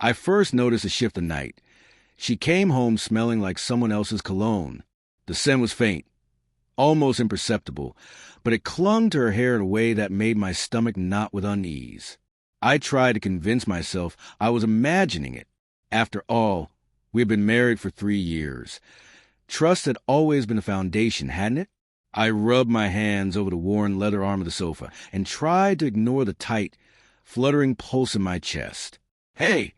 I first noticed a shift of night. She came home smelling like someone else's cologne. The scent was faint, almost imperceptible, but it clung to her hair in a way that made my stomach knot with unease. I tried to convince myself I was imagining it. After all, we had been married for 3 years. Trust had always been the foundation, hadn't it? I rubbed my hands over the worn leather arm of the sofa and tried to ignore the tight, fluttering pulse in my chest. "Hey,"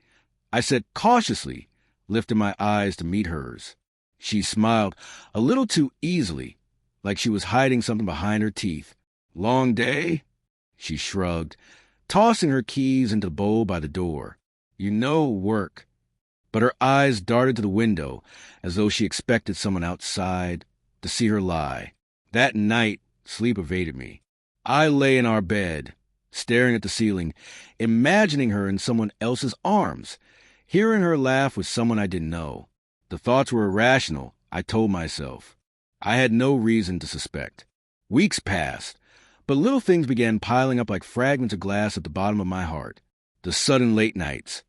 I said cautiously, lifting my eyes to meet hers. She smiled a little too easily, like she was hiding something behind her teeth. "Long day?" She shrugged, tossing her keys into the bowl by the door. "You know, work." But her eyes darted to the window, as though she expected someone outside to see her lie. That night, sleep evaded me. I lay in our bed, staring at the ceiling, imagining her in someone else's arms, hearing her laugh with someone I didn't know. The thoughts were irrational, I told myself. I had no reason to suspect. Weeks passed, but little things began piling up like fragments of glass at the bottom of my heart. The sudden late nights,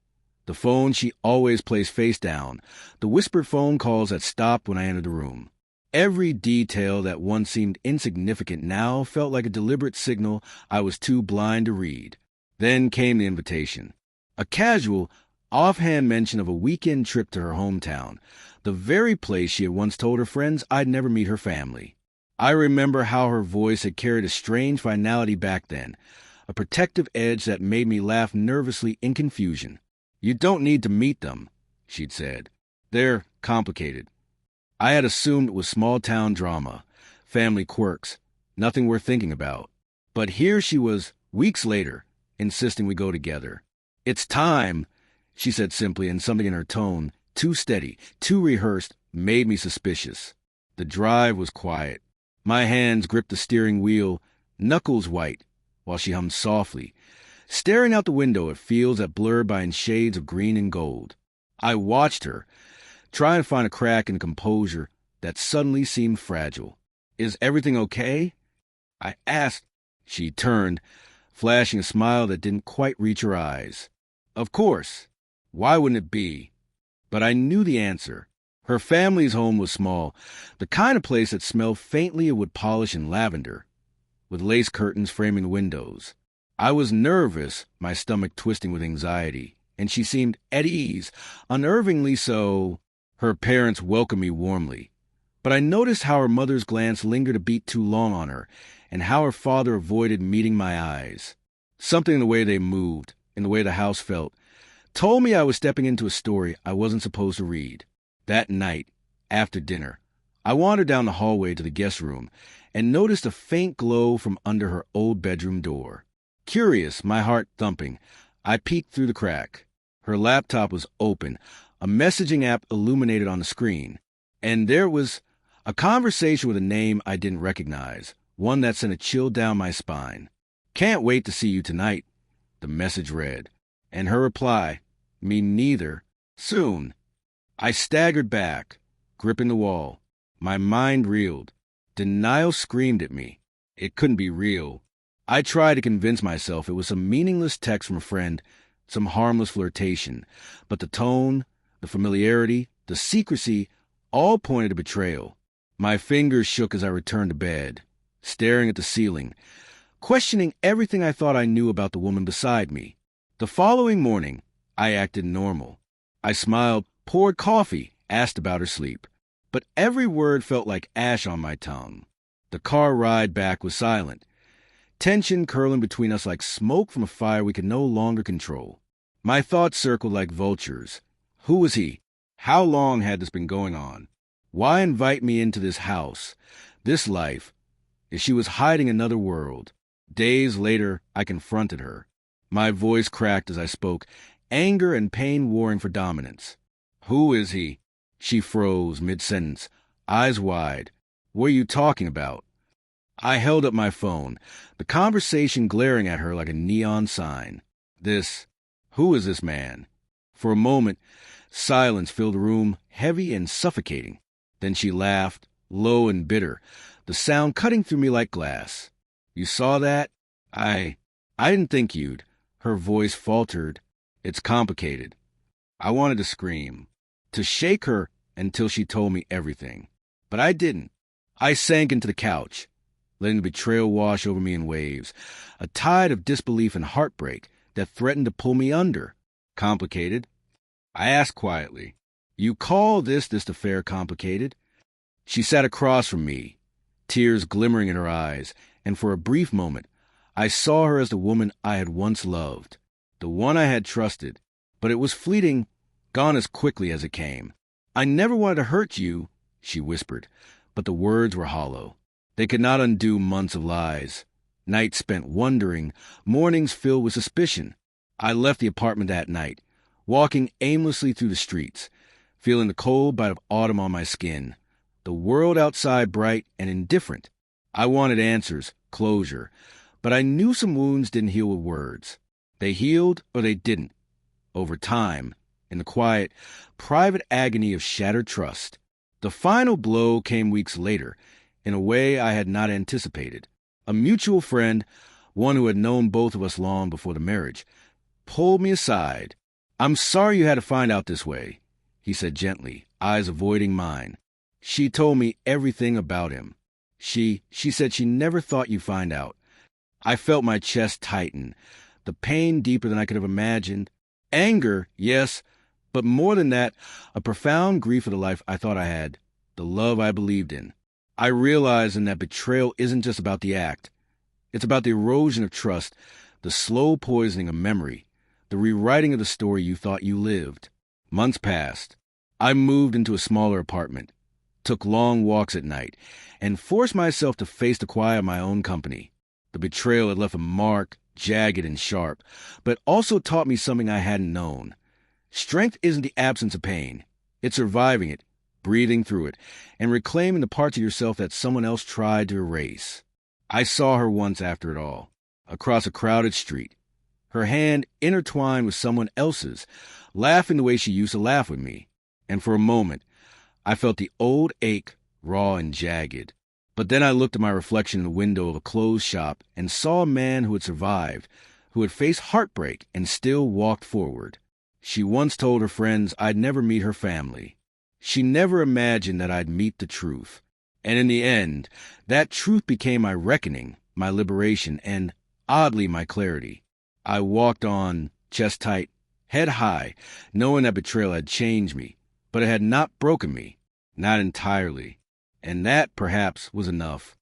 the phone she always placed face down, the whispered phone calls that stopped when I entered the room. Every detail that once seemed insignificant now felt like a deliberate signal I was too blind to read. Then came the invitation. A casual, offhand mention of a weekend trip to her hometown, the very place she had once told her friends I'd never meet her family. I remember how her voice had carried a strange finality back then, a protective edge that made me laugh nervously in confusion. "You don't need to meet them," she'd said. "They're complicated." I had assumed it was small-town drama, family quirks, nothing worth thinking about. But here she was, weeks later, insisting we go together. "It's time," she said simply, and something in her tone, too steady, too rehearsed, made me suspicious. The drive was quiet. My hands gripped the steering wheel, knuckles white, while she hummed softly, staring out the window at fields that blurred by in shades of green and gold. I watched her, trying to find a crack in the composure that suddenly seemed fragile. "Is everything okay?" I asked. She turned, flashing a smile that didn't quite reach her eyes. "Of course. Why wouldn't it be?" But I knew the answer. Her family's home was small, the kind of place that smelled faintly of wood polish and lavender, with lace curtains framing the windows. I was nervous, my stomach twisting with anxiety, and she seemed at ease, unnervingly so. Her parents welcomed me warmly, but I noticed how her mother's glance lingered a beat too long on her, and how her father avoided meeting my eyes. Something in the way they moved, in the way the house felt, told me I was stepping into a story I wasn't supposed to read. That night, after dinner, I wandered down the hallway to the guest room and noticed a faint glow from under her old bedroom door. Curious, my heart thumping, I peeked through the crack. Her laptop was open, a messaging app illuminated on the screen, and there was a conversation with a name I didn't recognize, one that sent a chill down my spine. "Can't wait to see you tonight," the message read, and her reply, "Me neither. Soon." I staggered back, gripping the wall. My mind reeled. Denial screamed at me. It couldn't be real. I tried to convince myself it was some meaningless text from a friend, some harmless flirtation, but the tone, the familiarity, the secrecy, all pointed to betrayal. My fingers shook as I returned to bed, staring at the ceiling, questioning everything I thought I knew about the woman beside me. The following morning, I acted normal. I smiled, poured coffee, asked about her sleep. But every word felt like ash on my tongue. The car ride back was silent, tension curling between us like smoke from a fire we could no longer control. My thoughts circled like vultures. Who was he? How long had this been going on? Why invite me into this house, this life, if she was hiding another world? Days later, I confronted her. My voice cracked as I spoke, anger and pain warring for dominance. "Who is he?" She froze mid-sentence, eyes wide. "What are you talking about?" I held up my phone, the conversation glaring at her like a neon sign. Who is this man? For a moment, silence filled the room, heavy and suffocating. Then she laughed, low and bitter, the sound cutting through me like glass. "You saw that? I didn't think you'd." Her voice faltered. "It's complicated." I wanted to scream, to shake her until she told me everything. But I didn't. I sank into the couch, letting the betrayal wash over me in waves, a tide of disbelief and heartbreak that threatened to pull me under. Complicated? I asked quietly. You call this affair complicated? She sat across from me, tears glimmering in her eyes, and for a brief moment, I saw her as the woman I had once loved, the one I had trusted, but it was fleeting, gone as quickly as it came. I never wanted to hurt you, she whispered, but the words were hollow. They could not undo months of lies, nights spent wondering, mornings filled with suspicion. I left the apartment that night, walking aimlessly through the streets, feeling the cold bite of autumn on my skin, the world outside bright and indifferent. I wanted answers, closure, but I knew some wounds didn't heal with words. They healed or they didn't. Over time, in the quiet, private agony of shattered trust. The final blow came weeks later, in a way I had not anticipated. A mutual friend, one who had known both of us long before the marriage, pulled me aside. I'm sorry you had to find out this way, he said gently, eyes avoiding mine. She told me everything about him. She said she never thought you'd find out. I felt my chest tighten, the pain deeper than I could have imagined. Anger, yes, but more than that, a profound grief for the life I thought I had, the love I believed in. I realized that betrayal isn't just about the act. It's about the erosion of trust, the slow poisoning of memory, the rewriting of the story you thought you lived. Months passed. I moved into a smaller apartment, took long walks at night, and forced myself to face the quiet of my own company. The betrayal had left a mark, jagged and sharp, but also taught me something I hadn't known. Strength isn't the absence of pain. It's surviving it, breathing through it, and reclaiming the parts of yourself that someone else tried to erase. I saw her once after it all, across a crowded street, her hand intertwined with someone else's, laughing the way she used to laugh with me. And for a moment, I felt the old ache, raw and jagged. But then I looked at my reflection in the window of a clothes shop and saw a man who had survived, who had faced heartbreak and still walked forward. She once told her friends I'd never meet her family. She never imagined that I'd meet the truth. And in the end, that truth became my reckoning, my liberation, and, oddly, my clarity. I walked on, chest tight, head high, knowing that betrayal had changed me, but it had not broken me, not entirely. And that, perhaps, was enough.